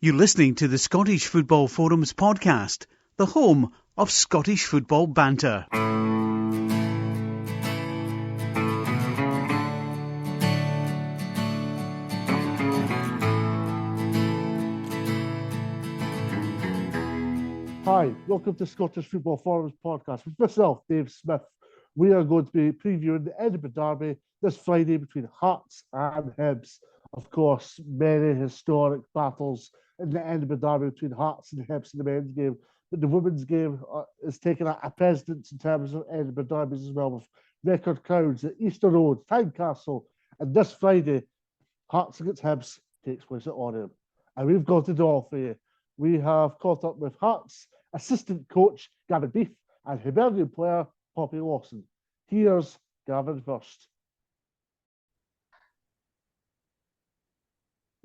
You're listening to the Scottish Football Forums podcast, the home of Scottish football banter. Hi, welcome to Scottish Football Forums podcast with myself, Dave Smith. We are going to be previewing the Edinburgh derby this Friday between Hearts and Hibs. Of course, many historic battles in the Edinburgh derby between Hearts and Hibs in the men's game, but the women's game is taking a precedence in terms of Edinburgh derbies as well, with record crowds at Easter Road, Tynecastle, and this Friday, Hearts against Hibs takes place at Oriam. And we've got it all for you. We have caught up with Hearts assistant coach Gavin Beith and Hibernian player Poppy Lawson. Here's Gavin first.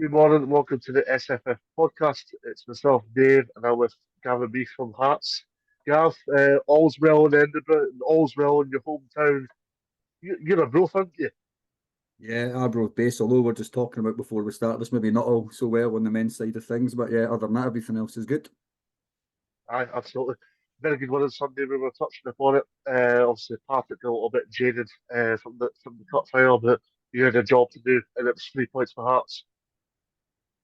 Good morning and welcome to the SFF podcast. It's myself, Dave, and I'm with Gavin Beith from Hearts. Gav, all's well in Edinburgh and all's well in your hometown. You're a Broth, aren't you? Yeah, Arbroath base, although we're just talking about before we start this, maybe not all so well on the men's side of things, but yeah, other than that, everything else is good. Aye, absolutely. Very good win on Sunday. We were touching upon it. Obviously, Partick a little bit jaded from the cup final, but you had a job to do, and it was 3 points for Hearts.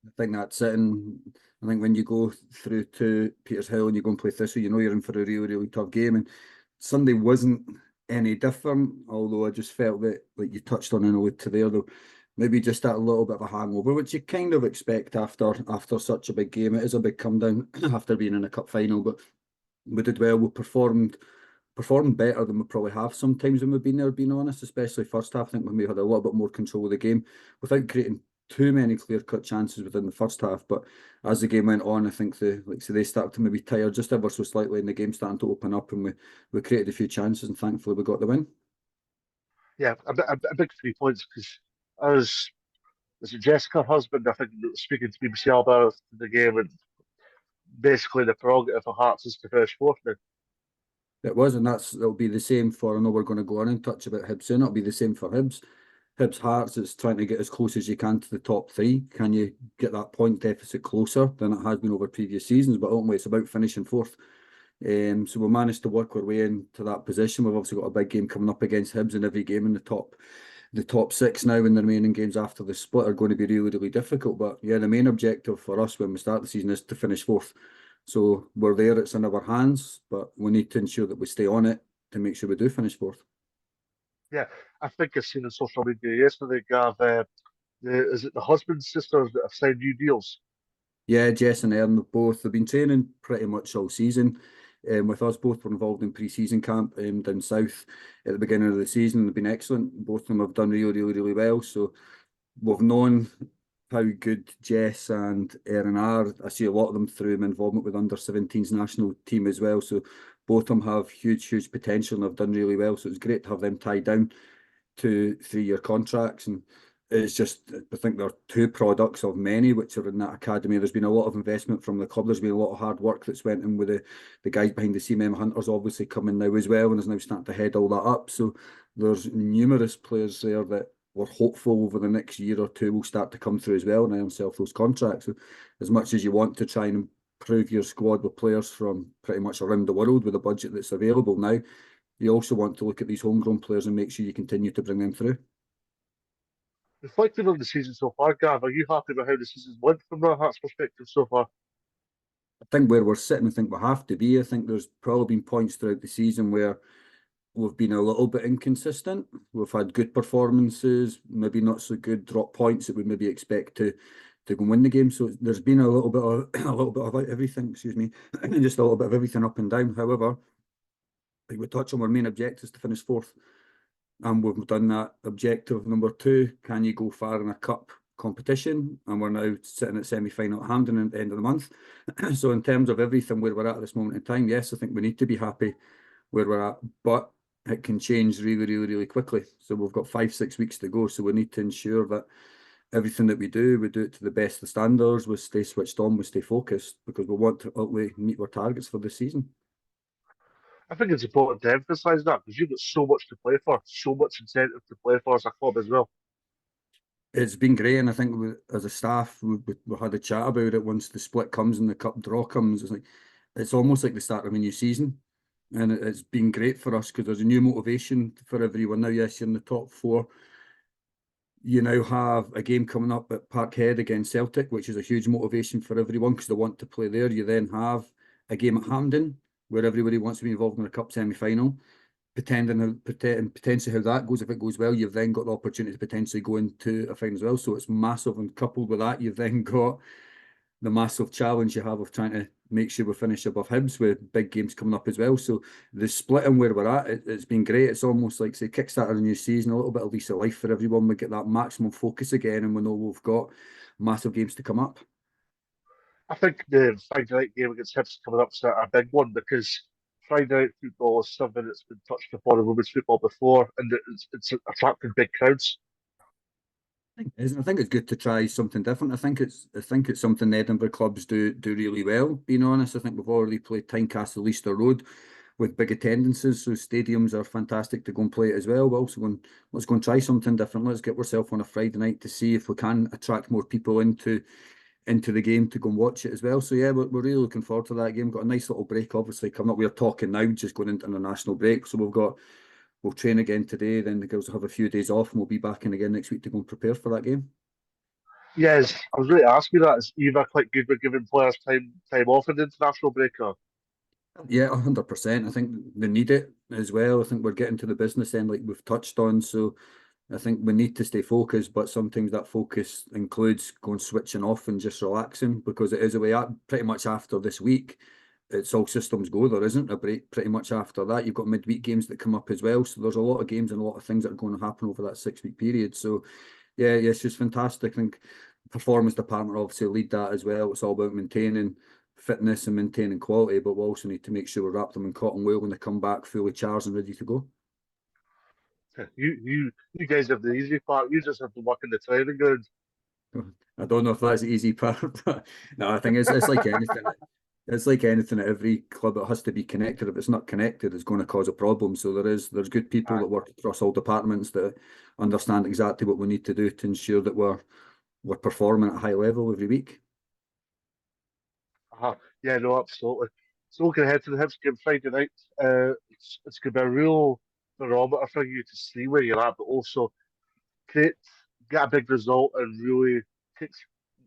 I think that's it, and I think when you go through to Petershill and you go and play Thistle, you know you're in for a really, really tough game, and Sunday wasn't any different, although I just felt that, like you touched on in a look to there, though, maybe just that little bit of a hangover, which you kind of expect after such a big game. It is a big come down after being in a cup final, but we did well. We performed better than we probably have sometimes when we've been there, being honest, especially first half. I think we had a little bit more control of the game without creating too many clear-cut chances within the first half. But as the game went on, I think they started to maybe tire just ever so slightly, and the game starting to open up, and we created a few chances, and thankfully we got the win. Yeah, a big 3 points because was it Jessica, her husband, I think, speaking to BBC Alba after the game, and basically the prerogative for Hearts is to finish fourth now. It was, and it'll be the same for, I know we're going to go on and touch about Hibs soon, it'll be the same for Hibs. Hibs Hearts, it's trying to get as close as you can to the top three. Can you get that point deficit closer than it has been over previous seasons? But ultimately, it's about finishing fourth. So we managed to work our way into that position. We've obviously got a big game coming up against Hibs, and every game in the top six now, and the remaining games after the split are going to be really, really difficult. But yeah, the main objective for us when we start the season is to finish fourth. So we're there, it's in our hands, but we need to ensure that we stay on it to make sure we do finish fourth. Yeah, I think I've seen on social media yesterday, Gav, is it the husband and sisters that have signed new deals? Yeah, Jess and Erin both. They've been training pretty much all season. With us, both were involved in pre-season camp down south at the beginning of the season. They've been excellent. Both of them have done really, really, really well. So we've known how good Jess and Erin are. I see a lot of them through my involvement with under-17s national team as well. So both of them have huge, huge potential and have done really well. So it's great to have them tied down to 3-year contracts. And it's just, I think they're two products of many which are in that academy. There's been a lot of investment from the club. There's been a lot of hard work that's went in with the guys behind the scene. Emma Hunter's obviously coming now as well and is now starting to head all that up. So there's numerous players there that we're hopeful over the next year or two will start to come through as well and earn themselves those contracts. So as much as you want to try and improve your squad with players from pretty much around the world with the budget that's available now, you also want to look at these homegrown players and make sure you continue to bring them through. Reflecting on the season so far, Gav, are you happy with how the season's went from a Hearts perspective so far? I think where we're sitting, I think we have to be. I think there's probably been points throughout the season where we've been a little bit inconsistent. We've had good performances, maybe not so good drop points that we maybe expect to go and win the game. So there's been a little bit of everything, excuse me, just a little bit of everything up and down. However, like we touch on, our main objective is to finish fourth. And we've done that. Objective number 2, can you go far in a cup competition? And we're now sitting at semi-final at Hampden at the end of the month. So in terms of everything where we're at this moment in time, yes, I think we need to be happy where we're at, but it can change really, really, really quickly. So we've got 5-6 weeks to go. So we need to ensure that everything that we do it to the best of standards. We stay switched on, we stay focused, because we want to meet our targets for this season. I think it's important to emphasise that because you've got so much to play for, so much incentive to play for as a club as well. It's been great, and I think as a staff, we had a chat about it once the split comes and the cup draw comes. It's almost like the start of a new season, and it's been great for us because there's a new motivation for everyone now. Yes, you're in the top four. You now have a game coming up at Parkhead against Celtic, which is a huge motivation for everyone because they want to play there. You then have a game at Hampden where everybody wants to be involved in a cup semi-final. Potentially how that goes. If it goes well, you've then got the opportunity to potentially go into a final as well. So it's massive, and coupled with that, you've then got the massive challenge you have of trying to make sure we finish above Hibs with big games coming up as well. So the split and where we're at, it's been great. It's almost like, say, kickstart of a new season, a little bit of lease of life for everyone. We get that maximum focus again, and we know we've got massive games to come up. I think the Friday night game against Hibs coming up is a big one because Friday night football is something that's been touched upon in women's football before, and it's attracting big crowds. I think it's good to try something different. I think it's something the Edinburgh clubs do really well. Being honest, I think we've already played Tynecastle, Leicester Road with big attendances, so stadiums are fantastic to go and play it as well. But also let's go and try something different. Let's get ourselves on a Friday night to see if we can attract more people into the game to go and watch it as well. So yeah, we're really looking forward to that game. Got a nice little break obviously coming up. We're talking now, just going into international break. So we'll train again today, then the girls will have a few days off and we'll be back in again next week to go and prepare for that game. Yes, I was really asking that. Is Eva quite good with giving players time off in the international break? Or? Yeah, 100%. I think they need it as well. I think we're getting to the business end like we've touched on. So I think we need to stay focused, but sometimes that focus includes going switching off and just relaxing because it is a way pretty much after this week. It's all systems go. There isn't a break pretty much after that. You've got midweek games that come up as well. So there's a lot of games and a lot of things that are going to happen over that 6 week period. So yeah, it's just fantastic. I think performance department obviously lead that as well. It's all about maintaining fitness and maintaining quality, but we also need to make sure we wrap them in cotton wool when they come back fully charged and ready to go. You guys have the easy part. You just have to work in the training ground. I don't know if that's the easy part, but no, I think it's like anything. It's like anything at every club. It has to be connected. If it's not connected, it's going to cause a problem. So there's good people that work across all departments that understand exactly what we need to do to ensure that we're performing at a high level every week. Yeah, no, absolutely. So looking ahead to the Hibs game Friday night, it's going to be a real barometer for you to see where you're at, but also get a big result and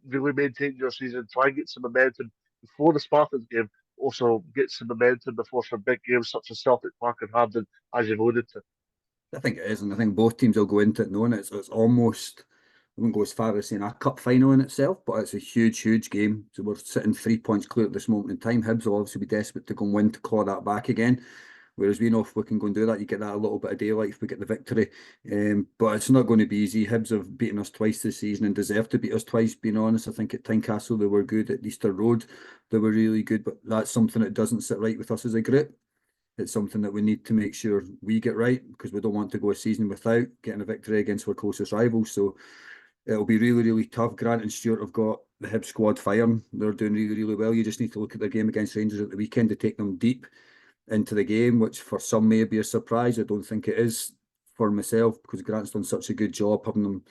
really maintain your season. Try and get some momentum before the Spartans game. Also get some momentum before some big games such as Celtic Park and Hampden, as you've alluded to. I think it is, and I think both teams will go into it knowing it's almost, I wouldn't go as far as saying a cup final in itself, but it's a huge game. So we're sitting 3 points clear at this moment in time. Hibs will obviously be desperate to go and win to claw that back again. Whereas we know if we can go and do that, you get that a little bit of daylight if we get the victory. But it's not going to be easy. Hibs have beaten us twice this season and deserve to beat us twice, being honest. I think at Tynecastle they were good. At Leicester Road they were really good. But that's something that doesn't sit right with us as a group. It's something that we need to make sure we get right because we don't want to go a season without getting a victory against our closest rivals. So it'll be really tough. Grant and Stuart have got the Hibs squad firing. They're doing really well. You just need to look at their game against Rangers at the weekend to take them deep into the game, which for some may be a surprise. I don't think it is for myself because Grant's done such a good job having them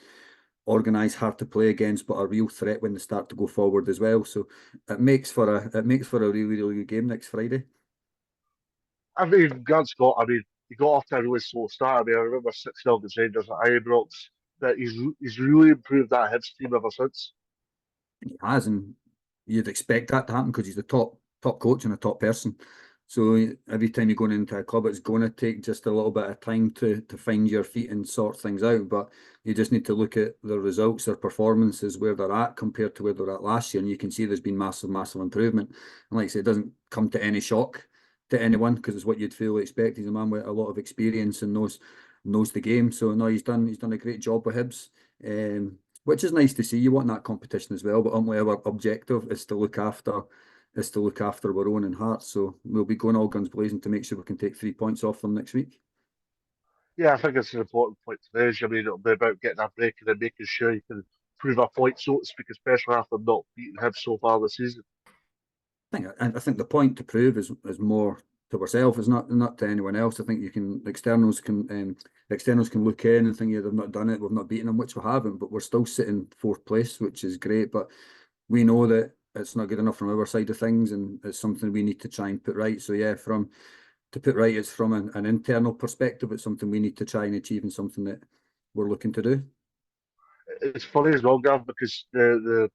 organised, hard to play against, but a real threat when they start to go forward as well. So it makes for a really good game next Friday. I mean, Grant Scott, he got off to a really slow start. I remember 6-0 against Rangers at Ibrox, that he's really improved that Hibs team ever since. He has, and you'd expect that to happen because he's the top coach and a top person. So every time you're going into a club, it's going to take just a little bit of time to find your feet and sort things out. But you just need to look at the results, their performances, where they're at compared to where they're at last year, and you can see there's been massive improvement. And like I say, it doesn't come to any shock to anyone because it's what you'd fully expect. He's a man with a lot of experience and knows the game. So no, he's done a great job with Hibs. Which is nice to see. You want that competition as well, but only our objective is to look after our own in Hearts. So we'll be going all guns blazing to make sure we can take 3 points off them next week. Yeah, I think it's an important point to raise. It'll be about getting that break and then making sure you can prove a point, so to speak, especially after not beating Hibs so far this season. I think the point to prove is more to ourselves. It's not to anyone else. I think externals can look in and think, yeah, they've not done it, we've not beaten them, which we haven't, but we're still sitting fourth place, which is great. But we know that it's not good enough from our side of things, and it's something we need to try and put right. So yeah, to put right, it's from an internal perspective. It's something we need to try and achieve, and something that we're looking to do. It's funny as well, Gav, because the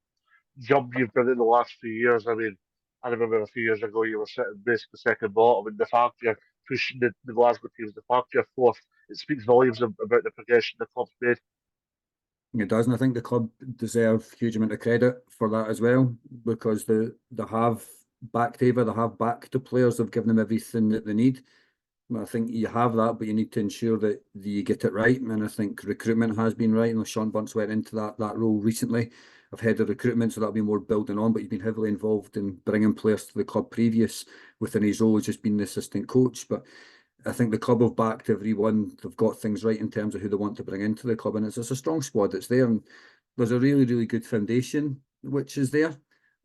jump you've done in the last few years. I mean, I remember a few years ago you were sitting basically second bottom, and the fact you're pushing the Glasgow teams, the fact you're fourth, it speaks volumes about the progression the club's made. It does, and I think the club deserve a huge amount of credit for that as well, because they have backed Ava, they have backed the players, they've given them everything that they need. I think you have that, but you need to ensure that you get it right. And I think recruitment has been right. And Sean Bunce went into that role recently of head of recruitment, so that'll be more building on. But he's been heavily involved in bringing players to the club previous within his role as just being the assistant coach. But I think the club have backed everyone. They've got things right in terms of who they want to bring into the club, and it's a strong squad that's there. And there's a really, really good foundation which is there.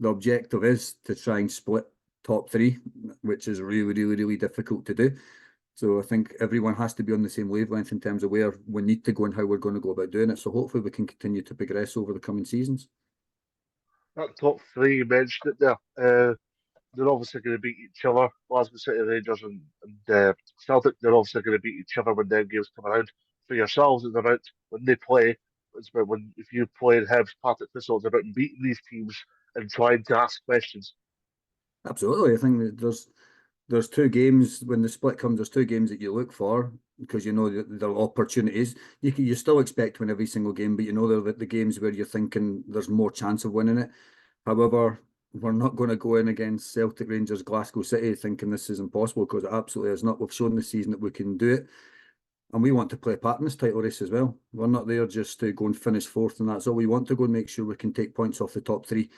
The objective is to try and split top three, which is really, really, really difficult to do. So I think everyone has to be on the same wavelength in terms of where we need to go and how we're going to go about doing it. So hopefully we can continue to progress over the coming seasons. That top three, you mentioned it there. They're obviously going to beat each other. Glasgow City Rangers and Celtic, they're obviously going to beat each other when them games come around. For yourselves, it's about when they play. It's about when if you play in Hibs, Partick Thistle, it's about beating these teams and trying to ask questions. Absolutely. I think that there's two games when the split comes. There's two games that you look for because you know that there are opportunities. You still expect to win every single game, but you know they're the games where you're thinking there's more chance of winning it. However, we're not going to go in against Celtic, Rangers, Glasgow City thinking this is impossible, because it absolutely is not. We've shown this season that we can do it, and we want to play a part in this title race as well. We're not there just to go and finish fourth, and that's all. We want to go and make sure we can take points off the top three.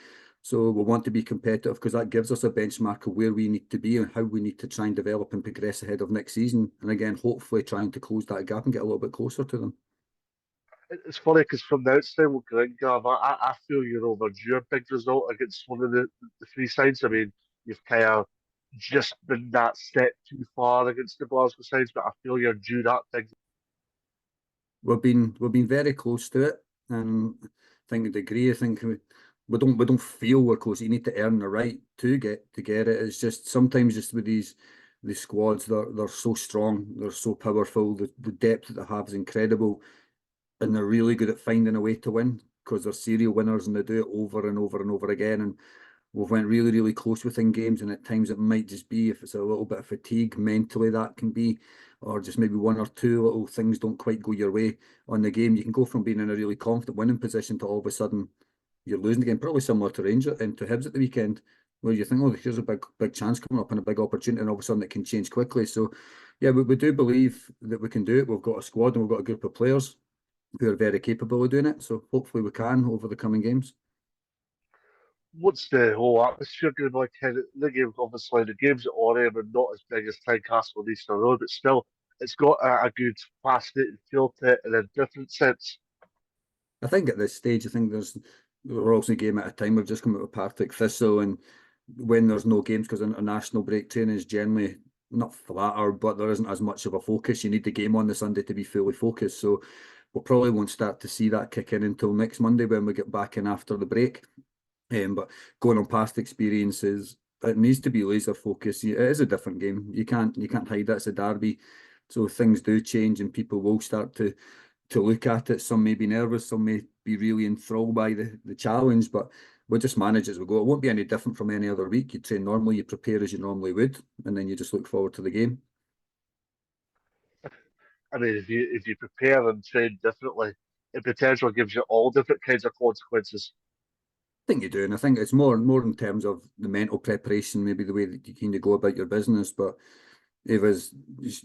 So we want to be competitive because that gives us a benchmark of where we need to be and how we need to try and develop and progress ahead of next season. And again, hopefully trying to close that gap and get a little bit closer to them. It's funny because from the outside looking in, Gav, I feel you're overdue a big result against one of the three sides. I mean, you've kind of just been that step too far against the Glasgow sides, but I feel you're due that big. We've been very close to it, and I think the degree. I think we don't feel we're close. You need to earn the right to get it. It's just sometimes just with these squads, they're so strong, they're so powerful. The depth that they have is incredible, and they're really good at finding a way to win because they're serial winners and they do it over and over and over again. And we've went really, really close within games, and at times it might just be if it's a little bit of fatigue mentally that can be, or just maybe one or two little things don't quite go your way on the game. You can go from being in a really confident winning position to all of a sudden you're losing again. Probably similar to Rangers and to Hibs at the weekend, where you think, oh, here's a big chance coming up and a big opportunity, and all of a sudden it can change quickly. So yeah, we do believe that we can do it. We've got a squad and we've got a group of players who are very capable of doing it. So hopefully we can over the coming games. What's the whole atmosphere going to be like? The game, obviously, the games at Oriam are not as big as Tynecastle and Easter Road, but still, it's got a good, fascinating feel to it in a different sense. I think at this stage, I think we're also a game at a time. We've just come out of Partick Thistle, and when there's no games, because international break training is generally not flatter, but there isn't as much of a focus. You need the game on the Sunday to be fully focused. So we probably won't start to see that kick in until next Monday when we get back in after the break. But going on past experiences, it needs to be laser focused. It is a different game. You can't hide that. It's a derby, so things do change, and people will start to look at it. Some may be nervous, some may be really enthralled by the challenge, but we'll just manage as we go. It won't be any different from any other week. You train normally, you prepare as you normally would, and then you just look forward to the game. I mean, if you prepare and train differently, it potentially gives you all different kinds of consequences. I think you do, and I think it's more in terms of the mental preparation, maybe the way that you kind of go about your business. But Eva's,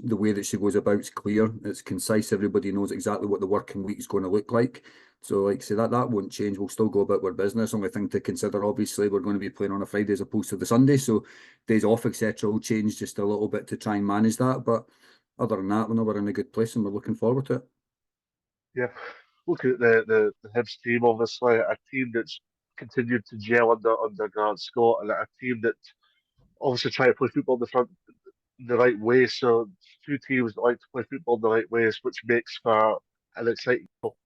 the way that she goes about is clear, it's concise, everybody knows exactly what the working week is going to look like. So like I say, that won't change. We'll still go about our business. Only thing to consider, obviously, we're going to be playing on a Friday as opposed to the Sunday, so days off, etc. will change just a little bit to try and manage that. But other than that, we know we're in a good place and we're looking forward to it. Yeah, looking at the Hibs team, obviously a team that's continued to gel under Grant Scott, and a team that obviously try to play football in the front. the right way. So two teams that like to play football in the right ways, which makes for an exciting goal.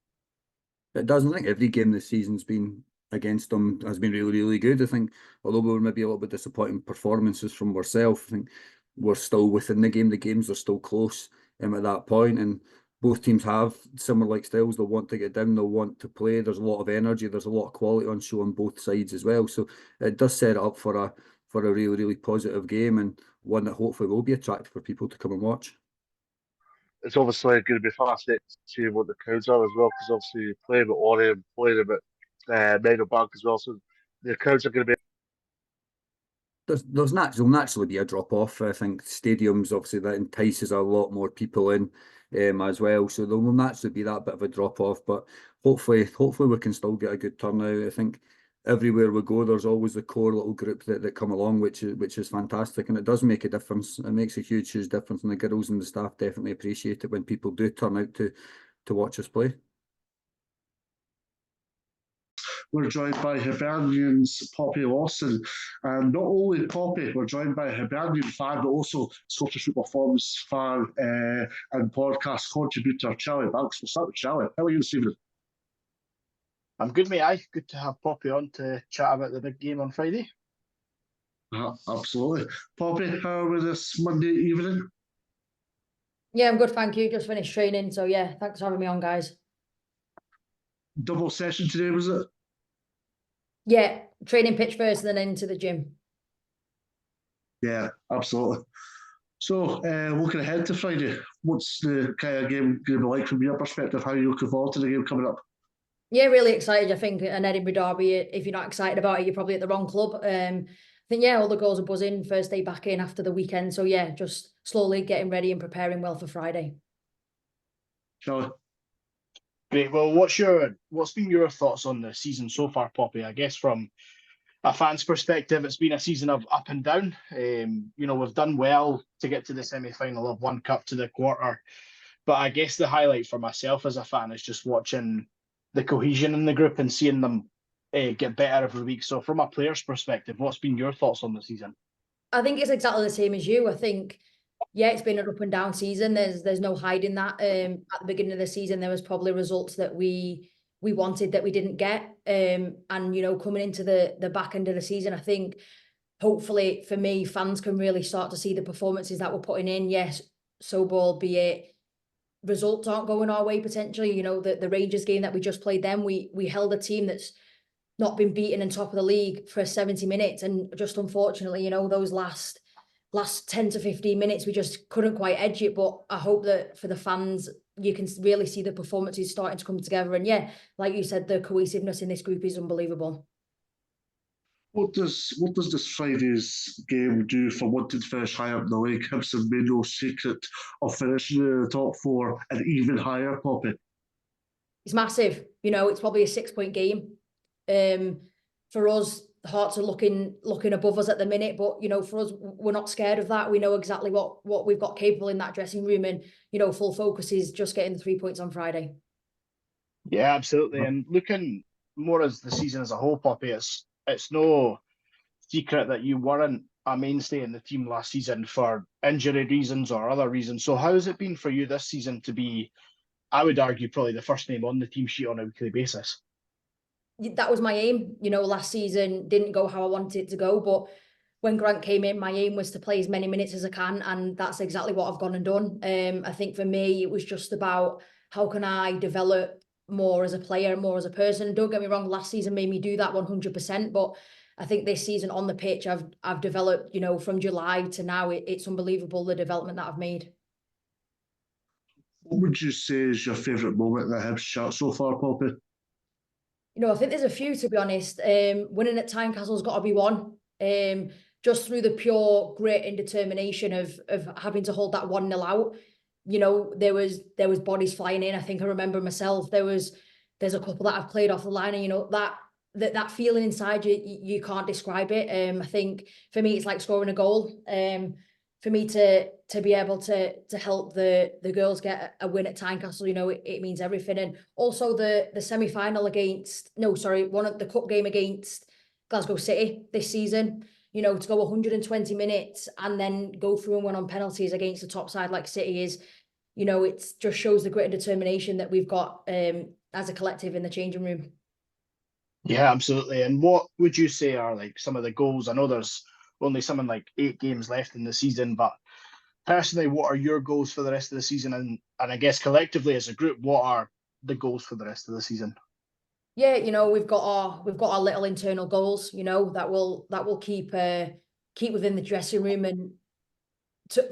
It does. I think every game this season's been against them has been really, really good. I think although we were maybe a little bit disappointing performances from ourselves, I think we're still within the game. The games are still close at that point, and both teams have similar like styles. They'll want to get down, they'll want to play. There's a lot of energy, there's a lot of quality on show on both sides as well. So it does set it up for a really, really positive game, and one that hopefully will be attractive for people to come and watch. It's obviously going to be fascinating to see what the crowds are as well, because obviously playing at Orion, playing them at Meadow Bank as well, so the crowds are going to be. There'll naturally be a drop off. I think stadiums obviously that entices a lot more people in as well, so there will naturally be that bit of a drop off. But hopefully we can still get a good turnout. I think everywhere we go, there's always the core little group that come along, which is fantastic, and it does make a difference. It makes a huge difference, and the girls and the staff definitely appreciate it when people do turn out to watch us play. We're joined by Hibernian's Poppy Lawson. And not only Poppy, we're joined by a Hibernian fan, but also Scottish Football Forums fan and podcast contributor, Charlie Banks. We'll start with Charlie. How are you this evening? I'm good, mate. Aye, good to have Poppy on to chat about the big game on Friday. Absolutely. Poppy, how are we this Monday evening? Yeah, I'm good, thank you. Just finished training, so yeah, thanks for having me on, guys. Double session today, was it? Yeah, training pitch first and then into the gym. Yeah, absolutely. So, looking ahead to Friday, what's the kind of game going to be like from your perspective? How are you looking forward to the game coming up? Yeah, really excited. I think an Edinburgh derby, if you're not excited about it, you're probably at the wrong club. I think, yeah, all the goals are buzzing. First day back in after the weekend. So, yeah, just slowly getting ready and preparing well for Friday. Charlie? Great. Well, what's been your thoughts on the season so far, Poppy? I guess from a fan's perspective, it's been a season of up and down. We've done well to get to the semi-final of one cup to the quarter. But I guess the highlight for myself as a fan is just watching the cohesion in the group and seeing them get better every week. So from a player's perspective, what's been your thoughts on the season? I think it's exactly the same as you. I think, yeah, it's been an up and down season. There's no hiding that. At the beginning of the season, there was probably results that we wanted that we didn't get. And, coming into the back end of the season, I think hopefully for me, fans can really start to see the performances that we're putting in. Yes, so albeit results aren't going our way potentially. The Rangers game that we just played then, we held a team that's not been beaten in top of the league for 70 minutes. And just unfortunately, those last 10 to 15 minutes, we just couldn't quite edge it. But I hope that for the fans, you can really see the performances starting to come together. And yeah, like you said, the cohesiveness in this group is unbelievable. What does this Friday's game do for wanting to finish higher up in the league? Hibs have made no secret of finishing in the top four and even higher, Poppy. It's massive. It's probably a 6-point game. For us, the Hearts are looking above us at the minute, but for us, we're not scared of that. We know exactly what we've got capable in that dressing room, and full focus is just getting the 3 points on Friday. Yeah, absolutely. And looking more as the season as a whole, Poppy, it's no secret that you weren't a mainstay in the team last season for injury reasons or other reasons. So how has it been for you this season to be, I would argue, probably the first name on the team sheet on a weekly basis? That was my aim. Last season didn't go how I wanted it to go, but when Grant came in, my aim was to play as many minutes as I can, and that's exactly what I've gone and done. I think for me, it was just about how can I develop more as a player, more as a person. Don't get me wrong, last season made me do that 100%, but I think this season on the pitch, I've developed, from July to now, it's unbelievable the development that I've made. What would you say is your favourite moment in the Hibs chat so far, Poppy? I think there's a few, to be honest. Winning at Tynecastle's got to be one. Just through the pure grit and determination of having to hold that 1-0 out. There was bodies flying in. I think I remember myself. There's a couple that I've played off the line, and that feeling inside you can't describe it. I think for me it's like scoring a goal. For me to be able to help the girls get a win at Tynecastle, it means everything. And also the semi-final the cup game against Glasgow City this season. to go 120 minutes and then go through and win on penalties against the top side like City is, it just shows the grit and determination that we've got as a collective in the changing room. Yeah, absolutely. And what would you say are like some of the goals? I know there's only something like 8 games left in the season, but personally, what are your goals for the rest of the season? And I guess collectively as a group, what are the goals for the rest of the season? Yeah, we've got our little internal goals, that will keep within the dressing room. And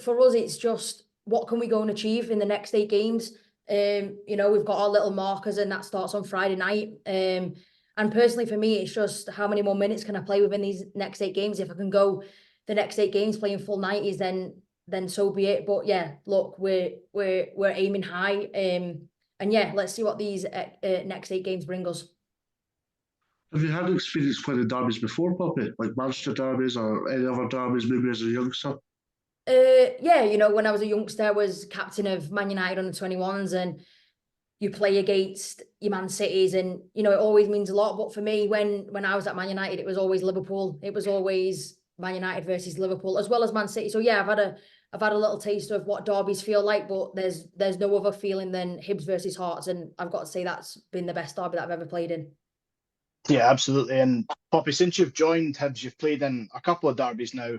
for us, it's just what can we go and achieve in the next 8 games. We've got our little markers, and that starts on Friday night. And personally, for me, it's just how many more minutes can I play within these next 8 games. If I can go the next 8 games playing full 90s, then so be it. But yeah, look, we're aiming high. And yeah, let's see what these next 8 games bring us. Have you had experience playing derbies before, Poppy? Like Manchester derbies or any other derbies, maybe as a youngster? Yeah, when I was a youngster, I was captain of Man United under 21s, and you play against your Man Cities, and it always means a lot. But for me, when I was at Man United, it was always Liverpool. It was always Man United versus Liverpool, as well as Man City. So yeah, I've had a little taste of what derbies feel like, but there's no other feeling than Hibs versus Hearts, and I've got to say that's been the best derby that I've ever played in. Yeah, absolutely. And Poppy, since you've joined Hibs, you've played in a couple of derbies now.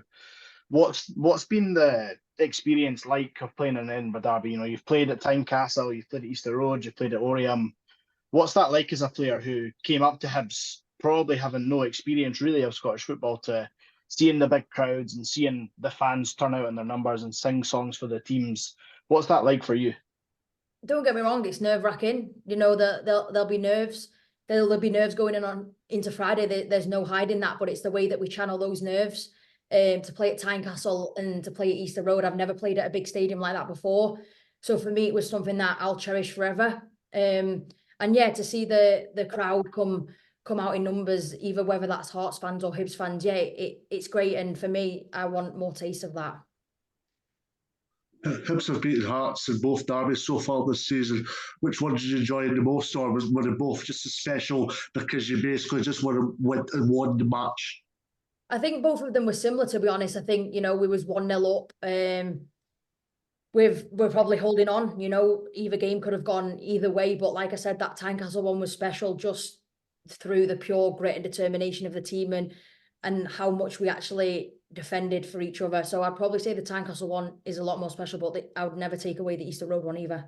What's been the experience like of playing in an Edinburgh derby? You've played at Tynecastle, you've played at Easter Road, you've played at Oriam. What's that like as a player who came up to Hibs, probably having no experience really of Scottish football, to seeing the big crowds and seeing the fans turn out in their numbers and sing songs for the teams? What's that like for you? Don't get me wrong, it's nerve-wracking. There'll be nerves. There'll be nerves going into Friday. There's no hiding that, but it's the way that we channel those nerves. To play at Tynecastle and to play at Easter Road, I've never played at a big stadium like that before. So for me, it was something that I'll cherish forever. And yeah, to see the crowd come out in numbers, either whether that's Hearts fans or Hibs fans, yeah, it's great. And for me, I want more taste of that. Hibs have beaten Hearts in both derbies so far this season. Which one did you enjoy the most, or were they both just as special because you basically just went and won the match? I think both of them were similar, to be honest. I think, we was 1-0 up. We're probably holding on, either game could have gone either way. But like I said, that Tynecastle one was special just through the pure grit and determination of the team and how much we actually defended for each other. So I'd probably say the Tynecastle one is a lot more special, but I would never take away the Easter Road one either.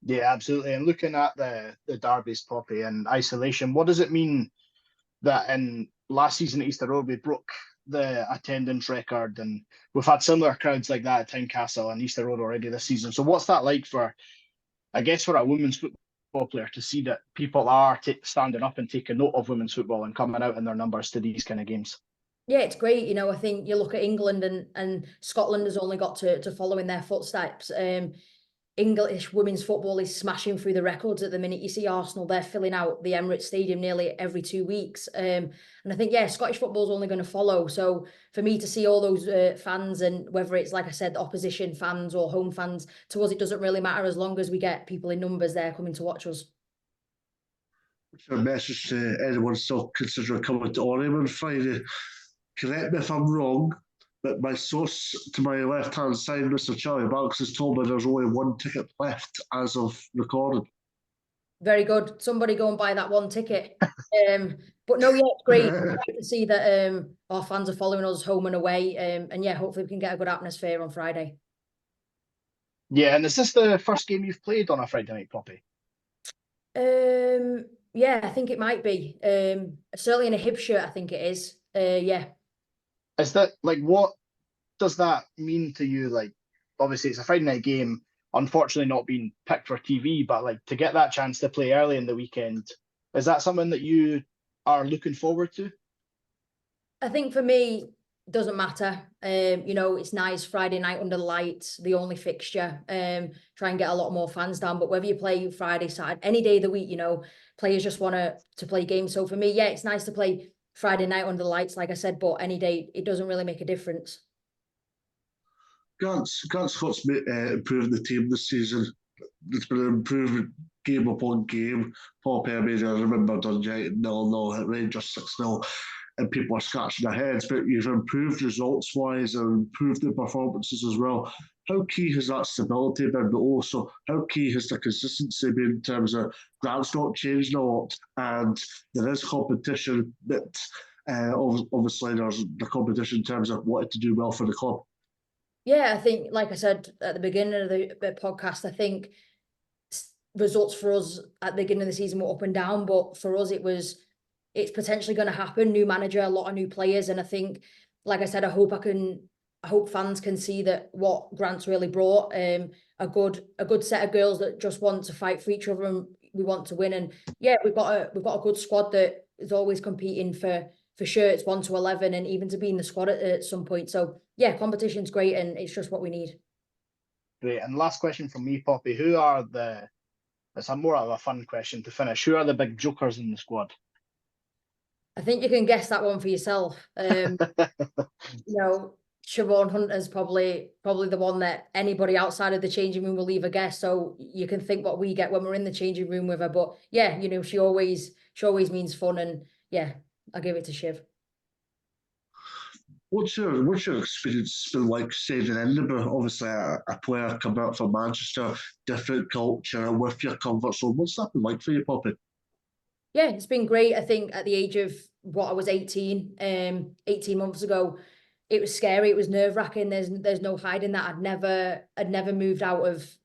Yeah, absolutely. And looking at the derbies, Poppy, and isolation, what does it mean that in last season at Easter Road we broke the attendance record, and we've had similar crowds like that at Tynecastle and Easter Road already this season? So what's that like for a women's football player to see that people are standing up and taking note of women's football and coming out in their numbers to these kind of games? Yeah, it's great. I think you look at England and Scotland has only got to follow in their footsteps. English women's football is smashing through the records at the minute. You see Arsenal, they're filling out the Emirates Stadium nearly every 2 weeks. And I think, yeah, Scottish football is only going to follow. So for me to see all those fans, and whether it's, like I said, opposition fans or home fans, to us, it doesn't really matter as long as we get people in numbers there coming to watch us. What's your message to anyone still considering coming to Oriam on Friday? Correct me if I'm wrong, but my source to my left-hand side, Mr. Charlie Banks, has told me there's only 1 ticket left as of recording. Very good. Somebody go and buy that 1 ticket. But no, yeah, it's great. Great to see that our fans are following us home and away. And yeah, hopefully we can get a good atmosphere on Friday. Yeah, and is this the first game you've played on a Friday night, Poppy? Yeah, I think it might be. Certainly in a Hibs shirt, I think it is. Yeah. Is that what does that mean to you? Like, obviously it's a Friday night game, unfortunately not being picked for TV, but to get that chance to play early in the weekend, is that something that you are looking forward to? I think for me, it doesn't matter. It's nice Friday night under the lights, the only fixture. Try and get a lot more fans down. But whether you play Friday, Saturday, any day of the week, players just want to play games. So for me, yeah, it's nice to play Friday night under the lights, like I said, but any day, it doesn't really make a difference. Grant Scott's improving the team this season. It's been an improvement game upon game. Poppy, I remember Dundee 0-0, Rangers 6-0. and people are scratching their heads, but you've improved results-wise and improved the performances as well. How key has that stability been, but also how key has the consistency been in terms of grants not changing a lot, and there is competition, but obviously there's the competition in terms of wanting to do well for the club. Yeah, I think, like I said at the beginning of the podcast, I think results for us at the beginning of the season were up and down, but for us it's potentially going to happen. New manager, a lot of new players, and I think, like I said, I hope fans can see that what Grant's really brought, a good set of girls that just want to fight for each other, and we want to win. And yeah, we've got a good squad that is always competing for shirts 1 to 11, and even to be in the squad at some point. So yeah, competition's great, and it's just what we need. Great. And last question from me, Poppy. It's a more of a fun question to finish. Who are the big jokers in the squad? I think you can guess that one for yourself. Siobhan Hunter's probably the one that anybody outside of the changing room will either guess. So you can think what we get when we're in the changing room with her. But yeah, she always means fun, and yeah, I'll give it to Shiv. What's your experience been like staying in Edinburgh? Obviously, a player coming out from Manchester, different culture, with your comfort zone. What's that been like for you, Poppy? Yeah, it's been great. I think at the age of I was 18 months ago, it was scary. It was nerve-wracking. There's no hiding that. I'd never moved out of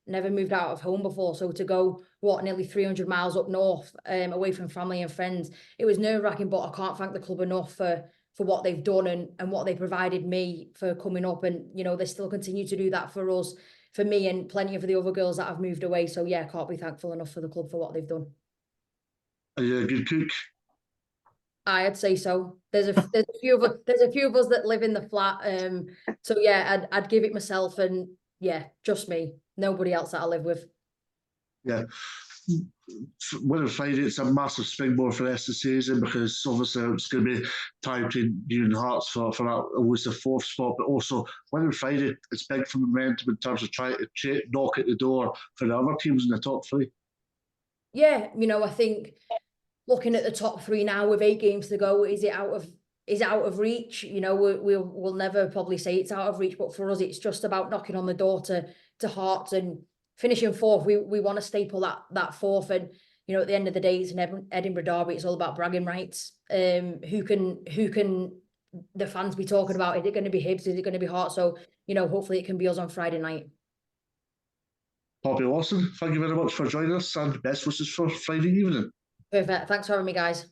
home before. So to go nearly 300 miles up north, away from family and friends, it was nerve-wracking. But I can't thank the club enough for what they've done and what they provided me for coming up. And they still continue to do that for us, for me, and plenty of the other girls that have moved away. So yeah, I can't be thankful enough for the club for what they've done. Are you a good cook? I'd say so. There's a few of us that live in the flat. So yeah, I'd give it myself, and yeah, just me. Nobody else that I live with. Yeah. Winning Friday, it's a massive springboard for the rest of the season, because obviously it's going to be time between you and Hearts for that elusive 4th spot, but also winning Friday, it's big for momentum in terms of trying to knock at the door for the other teams in the top 3. Yeah, I think looking at the top 3 now with 8 games to go, is it out of reach? We'll never probably say it's out of reach, but for us, it's just about knocking on the door to Hearts and finishing 4th. We want to staple that 4th, and at the end of the day, it's an Edinburgh derby. It's all about bragging rights. Who can the fans be talking about? Is it going to be Hibs? Is it going to be Hearts? So hopefully it can be us on Friday night. Poppy Lawson, thank you very much for joining us, and best wishes for Friday evening. Perfect. Thanks for having me, guys.